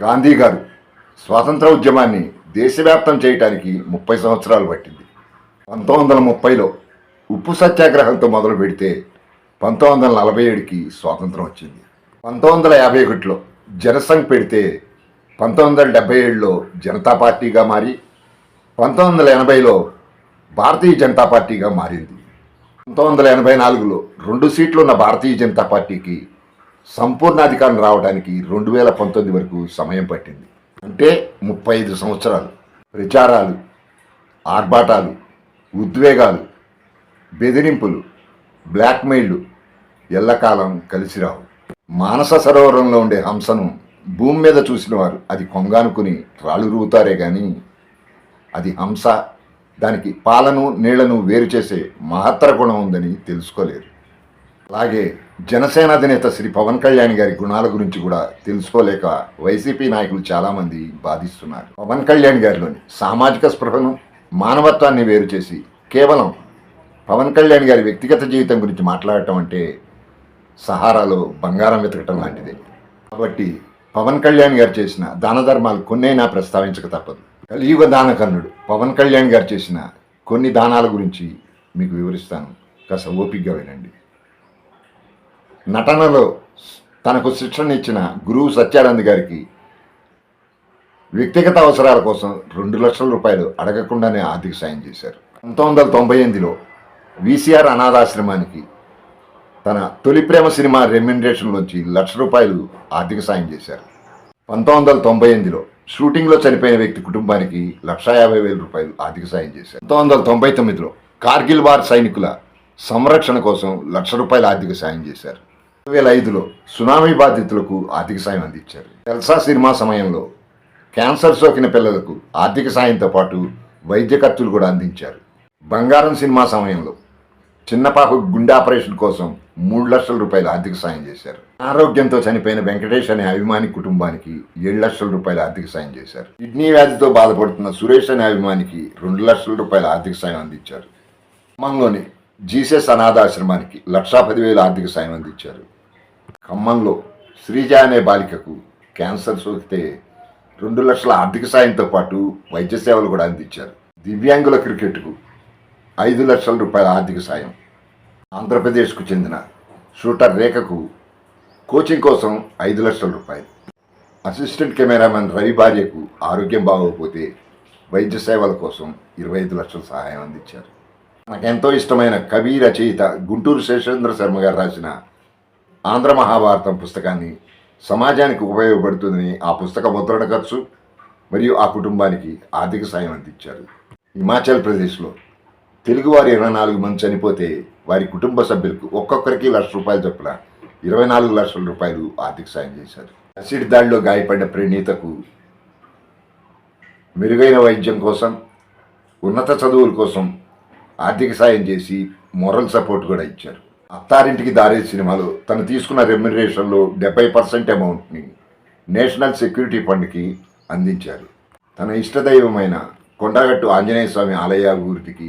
గాంధీ గారు స్వాతంత్ర ఉద్యమాన్ని దేశవ్యాప్తం చేయడానికి 30 సంవత్సరాలు పట్టింది. 1930లో ఉప్పు సత్యాగ్రహంతో మొదలు పెడితే 1947కి స్వాతంత్రం వచ్చింది. 1951లో జనసంఘ్ పెడితే 1977లో జనతా పార్టీగా మారి 1980లో భారతీయ జనతా పార్టీగా మారింది. 1984లో 2 సీట్లు ఉన్న భారతీయ జనతా పార్టీకి సంపూర్ణ అధికారం రావడానికి 2019 వరకు సమయం పట్టింది. అంటే 35 సంవత్సరాలు. ప్రచారాలు, ఆర్భాటాలు, ఉద్వేగాలు, బెదిరింపులు, బ్లాక్మెయిల్లు ఎల్లకాలం కలిసి రావు. మానస సరోవరంలో ఉండే హంసను భూమి మీద చూసిన వారు అది కొంగానుకుని రాళ్ళు రువుతారే కానీ అది హంస, దానికి పాలను నీళ్లను వేరు చేసే మహత్తర గుణం ఉందని తెలుసుకోలేరు. అలాగే జనసేన అధినేత శ్రీ పవన్ కళ్యాణ్ గారి గుణాల గురించి కూడా తెలుసుకోలేక వైసీపీ నాయకులు చాలామంది బాధిస్తున్నారు. పవన్ కళ్యాణ్ గారిలోని సామాజిక స్పృహను, మానవత్వాన్ని వేరు చేసి కేవలం పవన్ కళ్యాణ్ గారి వ్యక్తిగత జీవితం గురించి మాట్లాడటం అంటే సహారాలో బంగారం వెతకటం లాంటిదే. కాబట్టి పవన్ కళ్యాణ్ గారు చేసిన దాన ధర్మాలు కొన్నైనా ప్రస్తావించక తప్పదు. కలియుగ దానకర్ణుడు పవన్ కళ్యాణ్ గారు చేసిన కొన్ని దానాల గురించి మీకు వివరిస్తాను, కాస్త ఓపికగా వినండి. నటనలో తనకు శిక్షణ ఇచ్చిన గురువు సత్యానంద్ గారికి వ్యక్తిగత అవసరాల కోసం 2 లక్షల రూపాయలు అడగకుండానే ఆర్థిక సాయం చేశారు. 1998లో వీసీఆర్ అనాథాశ్రమానికి తన తొలి ప్రేమ సినిమా రెమ్యునరేషన్లోంచి 1 లక్ష రూపాయలు ఆర్థిక సాయం చేశారు. 1998లో షూటింగ్లో చనిపోయిన వ్యక్తి కుటుంబానికి 1,50,000 రూపాయలు ఆర్థిక సాయం చేశారు. 1999లో కార్గిల్ వార్ సైనికుల సంరక్షణ కోసం 1 లక్ష రూపాయల ఆర్థిక సాయం చేశారు. 2005లో సునామీ బాధితులకు ఆర్థిక సాయం అందించారు. తెల్సా సినిమా సమయంలో క్యాన్సర్ సోకిన పిల్లలకు ఆర్థిక సాయంతో పాటు వైద్య ఖర్చులు కూడా అందించారు. బంగారం సినిమా సమయంలో చిన్నపాకు గుండె ఆపరేషన్ కోసం 3 లక్షల రూపాయల ఆర్థిక సాయం చేశారు. అనారోగ్యంతో చనిపోయిన వెంకటేష్ అనే అభిమాని కుటుంబానికి 7 లక్షల రూపాయల ఆర్థిక సాయం చేశారు. కిడ్నీ వ్యాధితో బాధపడుతున్న సురేష్ అనే అభిమానికి 2 లక్షల రూపాయల ఆర్థిక సాయం అందించారు. ఖమ్మంలోని జీసస్ అనాథాశ్రమానికి 1,10,000 ఆర్థిక సాయం అందించారు. ఖమ్మంలో శ్రీజ అనే బాలికకు క్యాన్సర్ సోకితే 2 లక్షల ఆర్థిక సాయంతో పాటు వైద్య సేవలు కూడా అందించారు. దివ్యాంగుల క్రికెట్కు 5 లక్షల రూపాయల ఆర్థిక సాయం. ఆంధ్రప్రదేశ్కు చెందిన షూటర్ రేఖకు కోచింగ్ కోసం 5 లక్షల రూపాయలు. అసిస్టెంట్ కెమెరామెన్ రవి భార్యకు ఆరోగ్యం బాగోకపోతే వైద్య సేవల కోసం 25 లక్షల సహాయం అందించారు. నాకెంతో ఇష్టమైన కవి, రచయిత గుంటూరు శేషేంద్ర శర్మ గారు రాసిన ఆంధ్ర మహాభారతం పుస్తకాన్ని సమాజానికి ఉపయోగపడుతుందని ఆ పుస్తక ముద్రణ ఖర్చు మరియు ఆ కుటుంబానికి ఆర్థిక సాయం అందించారు. హిమాచల్ ప్రదేశ్లో తెలుగువారు 24 మంది చనిపోతే వారి కుటుంబ సభ్యులకు ఒక్కొక్కరికి 1 లక్ష రూపాయలు చొప్పున 24 లక్షల రూపాయలు ఆర్థిక సాయం చేశారు. యాసిడ్ దాడిలో గాయపడ్డ ప్రణీతకు మెరుగైన వైద్యం కోసం, ఉన్నత చదువుల కోసం ఆర్థిక సాయం చేసి మోరల్ సపోర్ట్ కూడా ఇచ్చారు. అత్తారింటికి దారే సినిమాలో తను తీసుకున్న రెమ్యునరేషన్లో 70% అమౌంట్ని నేషనల్ సెక్యూరిటీ ఫండ్కి అందించారు. తన ఇష్టదైవమైన కొండగట్టు ఆంజనేయ స్వామి ఆలయ అభివృద్ధికి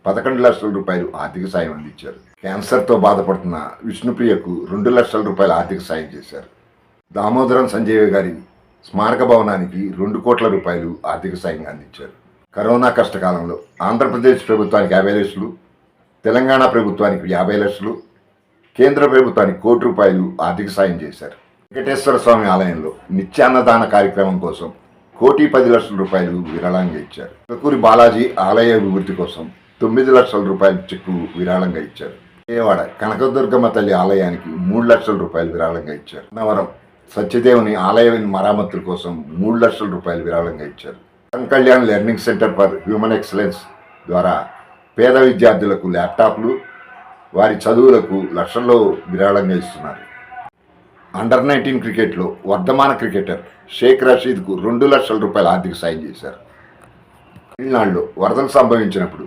11 లక్షల రూపాయలు ఆర్థిక సాయం అందించారు. క్యాన్సర్తో బాధపడుతున్న విష్ణుప్రియకు 2 లక్షల రూపాయల ఆర్థిక సాయం చేశారు. దామోదరం సంజయ్ గారి స్మారక భవనానికి 2 కోట్ల రూపాయలు ఆర్థిక సాయం అందించారు. కరోనా కష్టకాలంలో ఆంధ్రప్రదేశ్ ప్రభుత్వానికి 50 లక్షలు, తెలంగాణ ప్రభుత్వానికి 50 లక్షలు, కేంద్ర ప్రభుత్వానికి 1 కోటి రూపాయలు ఆర్థిక సాయం చేశారు. వెంకటేశ్వర స్వామి ఆలయంలో నిత్యాన్నదాన కార్యక్రమం కోసం 1,10,00,000 రూపాయలు విరాళంగా ఇచ్చారు. కకూరి బాలాజీ ఆలయ అభివృద్ధి కోసం 9 లక్షల రూపాయల చెక్కు విరాళంగా ఇచ్చారు. విజయవాడ కనకదుర్గమ్మ తల్లి ఆలయానికి 3 లక్షల రూపాయలు విరాళంగా ఇచ్చారు. అన్నవరం సత్యదేవుని ఆలయ మరామతుల కోసం 3 లక్షల రూపాయలు విరాళంగా ఇచ్చారు. Pavan Kalyan learning centre for human excellence ద్వారా పేద విద్యార్థులకు ల్యాప్టాప్లు, వారి చదువులకు లక్షల్లో విరాళంగా ఇస్తున్నారు. అండర్ 19 క్రికెట్లో వర్ధమాన క్రికెటర్ షేక్ రషీద్కు 2 లక్షల రూపాయల ఆర్థిక సాయం చేశారు. తమిళనాడులో వరదలు సంభవించినప్పుడు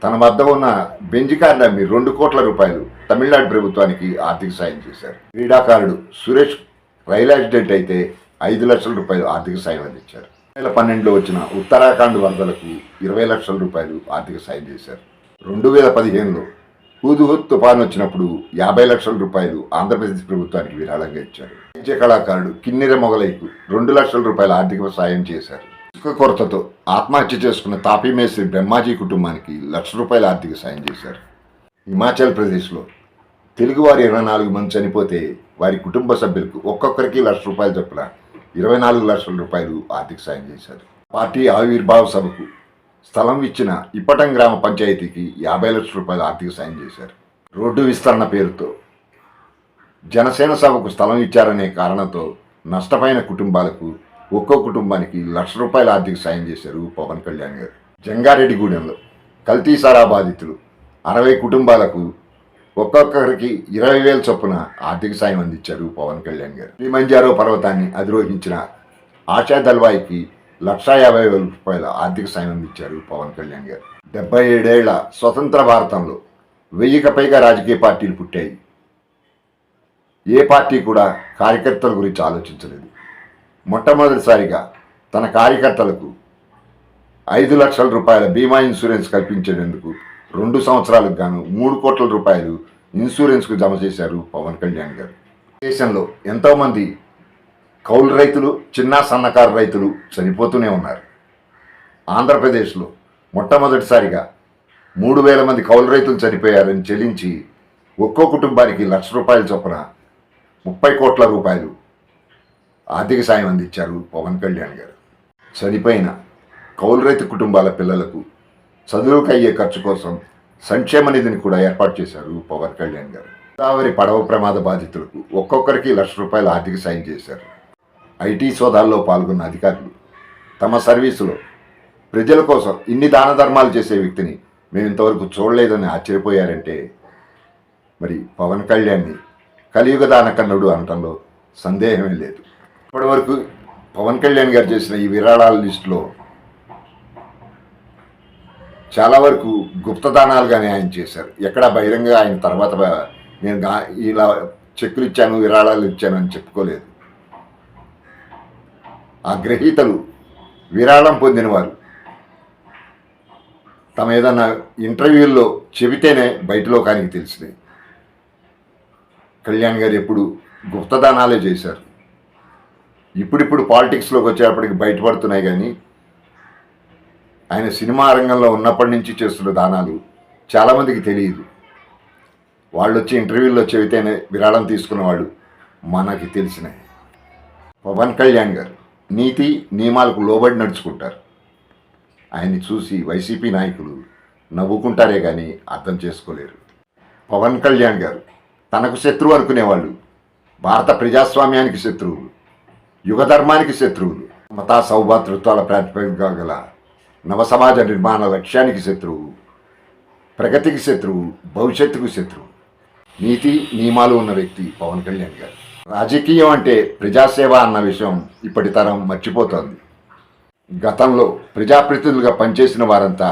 తన వద్ద ఉన్న బెంజ్ కార్డు అమ్మి 2 కోట్ల రూపాయలు తమిళనాడు ప్రభుత్వానికి ఆర్థిక సాయం చేశారు. క్రీడాకారుడు సురేష్ రైలు యాక్సిడెంట్ అయితే 5 లక్షల రూపాయలు ఆర్థిక సాయం అందించారు. 2012లో వచ్చిన ఉత్తరాఖండ్ వరదలకు 20 లక్షల రూపాయలు ఆర్థిక సాయం చేశారు. 2015లో హుద్హుద్ తుఫాను వచ్చినప్పుడు 50 లక్షల రూపాయలు ఆంధ్రప్రదేశ్ ప్రభుత్వానికి విరాళంగా ఇచ్చారు. వైద్య కళాకారుడు కిన్నెర మొగలైకు 2 లక్షల రూపాయల ఆర్థిక సాయం చేశారు. ఇసుక కొరతతో ఆత్మహత్య చేసుకున్న తాపీ మేస్త్రి బ్రహ్మాజీ కుటుంబానికి ₹1,00,000 ఆర్థిక సాయం చేశారు. హిమాచల్ ప్రదేశ్లో తెలుగువారు 24 మంది చనిపోతే వారి కుటుంబ సభ్యులకు ఒక్కొక్కరికి ₹1,00,000 చొప్పున 24 లక్షల రూపాయలు ఆర్థిక సాయం చేశారు. పార్టీ ఆవిర్భావ సభకు స్థలం ఇచ్చిన ఇప్పటం గ్రామ పంచాయతీకి 50 లక్షల రూపాయల ఆర్థిక సాయం చేశారు. రోడ్డు విస్తరణ పేరుతో జనసేన సభకు స్థలం ఇచ్చారనే కారణంతో నష్టపోయిన కుటుంబాలకు ఒక్కో కుటుంబానికి ₹1,00,000 ఆర్థిక సాయం చేశారు పవన్ కళ్యాణ్ గారు. జంగారెడ్డిగూడెంలో కల్తీ సారా బాధితులు 60 కుటుంబాలకు ఒక్కొక్కరికి 20,000 చొప్పున ఆర్థిక సాయం అందించారు పవన్ కళ్యాణ్ గారు. కిలిమంజారో పర్వతాన్ని అధిరోహించిన ఆశా దల్వాయికి ₹1,50,000 ఆర్థిక సాయం అందించారు పవన్ కళ్యాణ్ గారు. 77 ఏళ్ల స్వతంత్ర భారతంలో 1000కి పైగా రాజకీయ పార్టీలు పుట్టాయి. ఏ పార్టీ కూడా కార్యకర్తల గురించి ఆలోచించలేదు. మొట్టమొదటిసారిగా తన కార్యకర్తలకు 5 లక్షల రూపాయల బీమా ఇన్సూరెన్స్ కల్పించేందుకు 2 సంవత్సరాలకు గాను 3 కోట్ల రూపాయలు ఇన్సూరెన్స్కు జమ చేశారు పవన్ కళ్యాణ్ గారు. దేశంలో ఎంతోమంది కౌలు రైతులు, చిన్న సన్నకారు రైతులు చనిపోతూనే ఉన్నారు. ఆంధ్రప్రదేశ్లో మొట్టమొదటిసారిగా 3,000 మంది కౌలు రైతులు చనిపోయారని చెల్లించి ఒక్కో కుటుంబానికి ₹1,00,000 చొప్పున 30 కోట్ల రూపాయలు ఆర్థిక సాయం అందించారు పవన్ కళ్యాణ్ గారు. చనిపోయిన కౌలు రైతు కుటుంబాల పిల్లలకు చదువుకు అయ్యే ఖర్చు కోసం సంక్షేమ నిధిని కూడా ఏర్పాటు చేశారు పవన్ కళ్యాణ్ గారు. గోదావరి పడవ ప్రమాద బాధితులకు ఒక్కొక్కరికి ₹1,00,000 ఆర్థిక సాయం చేశారు. ఐటీ సోదాల్లో పాల్గొన్న అధికారులు తమ సర్వీసులో ప్రజల కోసం ఇన్ని దాన ధర్మాలు చేసే వ్యక్తిని మేము ఇంతవరకు చూడలేదని ఆశ్చర్యపోయారంటే మరి పవన్ కళ్యాణ్ని కలియుగ దానకన్నుడు అనటంలో సందేహమే లేదు. ఇప్పటివరకు పవన్ కళ్యాణ్ గారు చేసిన ఈ విరాళాల లిస్టులో చాలా వరకు గుప్తదానాలుగానే ఆయన చేశారు. ఎక్కడ బహిరంగ ఆయన తర్వాత నేను ఇలా చెక్కులు ఇచ్చాను, విరాళాలు ఇచ్చాను అని చెప్పుకోలేదు. ఆ గ్రహీతలు, విరాళం పొందినవారు తమ ఏదన్నా ఇంటర్వ్యూల్లో చెబితేనే బయట లోకానికి తెలిసింది. కళ్యాణ్ గారు ఎప్పుడు గుప్తదానాలే చేశారు. ఇప్పుడిప్పుడు పాలిటిక్స్లోకి వచ్చేటప్పటికి బయటపడుతున్నాయి, కానీ ఆయన సినిమా రంగంలో ఉన్నప్పటి నుంచి చేస్తున్న దానాలు చాలామందికి తెలియదు. వాళ్ళు వచ్చి ఇంటర్వ్యూల్లో చెబితేనే విరాళం తీసుకున్న వాళ్ళు మనకి తెలిసినాయి. పవన్ కళ్యాణ్ గారు నీతి నియమాలకు లోబడి నడుచుకుంటారు. ఆయన్ని చూసి వైసీపీ నాయకులు నవ్వుకుంటారే కానీ అర్థం చేసుకోలేరు. పవన్ కళ్యాణ్ గారు తనకు శత్రువు అనుకునేవాళ్ళు భారత ప్రజాస్వామ్యానికి శత్రువులు, యుగధర్మానికి శత్రువులు, మతా సౌభాతృత్వాల ప్రాతిపదికగా గల నవ సమాజ నిర్మాణ లక్ష్యానికి శత్రువు, ప్రగతికి శత్రువు, భవిష్యత్తుకు శత్రువు. నీతి నియమాలు ఉన్న వ్యక్తి పవన్ కళ్యాణ్ గారు. రాజకీయం అంటే ప్రజాసేవ అన్న విషయం ఇప్పటి తరం మర్చిపోతోంది. గతంలో ప్రజాప్రతినిధులుగా పనిచేసిన వారంతా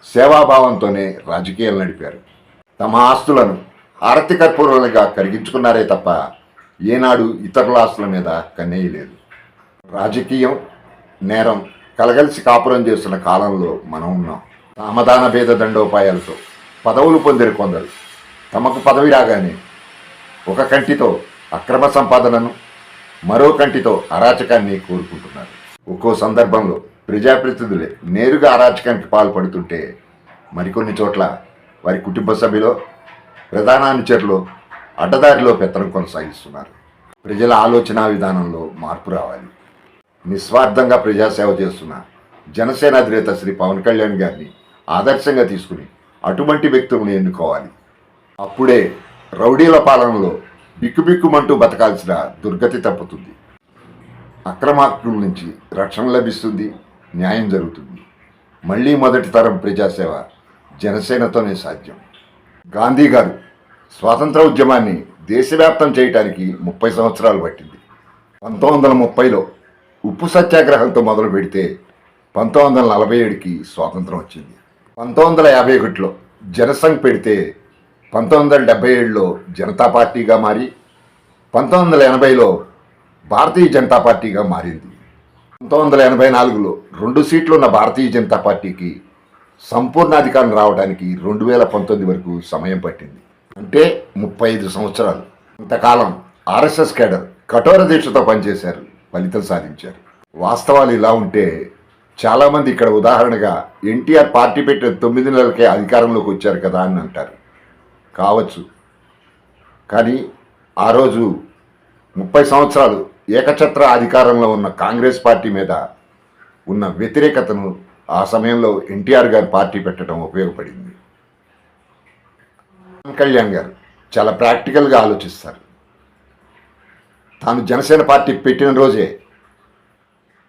సేవాభావంతోనే రాజకీయాలు నడిపారు. తమ ఆస్తులను హారతి కర్పూరాలుగా కరిగించుకున్నారే తప్ప ఏనాడు ఇతరుల ఆస్తుల మీద కన్నేయలేదు. రాజకీయం, నేరం కలగలిసి కాపురం చేస్తున్న కాలంలో మనం ఉన్నాం. సామధాన భేద దండోపాయాలతో పదవులు పొందిన కొందరు తమకు పదవి రాగానే ఒక కంటితో అక్రమ సంపాదనను, మరో కంటితో అరాచకాన్ని కోరుకుంటున్నారు. ఒక్కో సందర్భంలో ప్రజాప్రతినిధులే నేరుగా అరాచకానికి పాల్పడుతుంటే మరికొన్ని చోట్ల వారి కుటుంబ సభ్యులో, ప్రధాన అనుచరులో అడ్డదారిలో పెత్తనం కొనసాగిస్తున్నారు. ప్రజల ఆలోచన విధానంలో మార్పు రావాలి. నిస్వార్థంగా ప్రజాసేవ చేస్తున్న జనసేన అధినేత శ్రీ పవన్ కళ్యాణ్ గారిని ఆదర్శంగా తీసుకుని అటువంటి వ్యక్తులను ఎన్నుకోవాలి. అప్పుడే రౌడీల పాలనలో బిక్కుబిక్కుమంటూ బతకాల్సిన దుర్గతి తప్పుతుంది. అక్రమార్కుల నుంచి రక్షణ లభిస్తుంది, న్యాయం జరుగుతుంది. మళ్ళీ మొదటి తరం ప్రజాసేవ జనసేనతోనే సాధ్యం. గాంధీ గారు స్వాతంత్ర ఉద్యమాన్ని దేశవ్యాప్తం చేయడానికి 30 సంవత్సరాలు పట్టింది. 1930లో ఉప్పు సత్యాగ్రహంతో మొదలు పెడితే 1947కి స్వాతంత్రం వచ్చింది. 1951లో జనసంఘ్ పెడితే 1977లో జనతా పార్టీగా మారి 1980లో భారతీయ జనతా పార్టీగా మారింది. 1984లో 2 సీట్లు ఉన్న భారతీయ జనతా పార్టీకి సంపూర్ణాధికారం రావడానికి 2019 వరకు సమయం పట్టింది. అంటే 35 సంవత్సరాలు. ఇంతకాలం ఆర్ఎస్ఎస్ కేడర్ కఠోర దీక్షతో పనిచేశారు, ఫలితం సాధించారు. వాస్తవాలు ఇలా ఉంటే చాలామంది ఇక్కడ ఉదాహరణగా ఎన్టీఆర్ పార్టీ పెట్టిన 9 నెలలకే అధికారంలోకి వచ్చారు కదా అని అంటారు. కావచ్చు, కానీ ఆ రోజు 30 సంవత్సరాలు ఏకఛత్ర అధికారంలో ఉన్న కాంగ్రెస్ పార్టీ మీద ఉన్న వ్యతిరేకతను ఆ సమయంలో ఎన్టీఆర్ గారు పార్టీ పెట్టడం ఉపయోగపడింది. పవన్ కళ్యాణ్ గారు చాలా ప్రాక్టికల్గా ఆలోచిస్తారు. తాను జనసేన పార్టీ పెట్టిన రోజే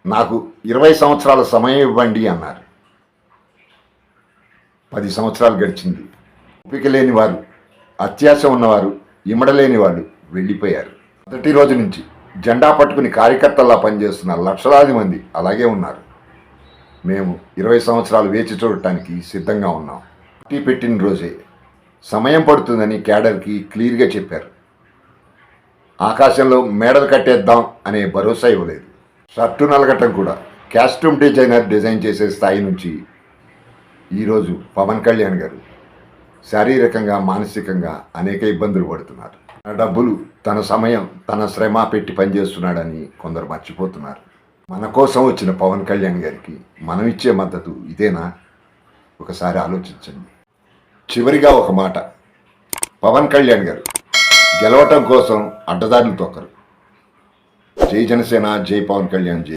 నాకు 20 సంవత్సరాల సమయం ఇవ్వండి అన్నారు. 10 సంవత్సరాలు గడిచింది. ఓపిక లేని వారు, అత్యాశ ఉన్నవారు, ఇమడలేని వాళ్ళు వెళ్ళిపోయారు. మొదటి రోజు నుంచి జెండా పట్టుకుని కార్యకర్తల్లా పనిచేస్తున్న లక్షలాది మంది అలాగే ఉన్నారు. మేము 20 సంవత్సరాలు వేచి చూడటానికి సిద్ధంగా ఉన్నాం. పార్టీ పెట్టిన రోజే సమయం పడుతుందని క్యాడర్కి క్లియర్గా చెప్పారు. ఆకాశంలో మేడలు కట్టేద్దాం అనే భరోసా ఇవ్వలేదు. షర్టు నలగటం కూడా కాస్ట్యూమ్ డిజైనర్ డిజైన్ చేసే స్థాయి నుంచి ఈరోజు పవన్ కళ్యాణ్ గారు శారీరకంగా, మానసికంగా అనేక ఇబ్బందులు పడుతున్నారు. తన డబ్బులు, తన సమయం, తన శ్రమ పెట్టి పనిచేస్తున్నాడని కొందరు మర్చిపోతున్నారు. మన కోసం వచ్చిన పవన్ కళ్యాణ్ గారికి మనం ఇచ్చే మద్దతు ఇదేనా? ఒకసారి ఆలోచించండి. చివరిగా ఒక మాట, పవన్ కళ్యాణ్ గారు గెలవటం కోసం అడ్డదారులు తొక్కరు. జై జనసేన, జై పవన్ కళ్యాణ్, జై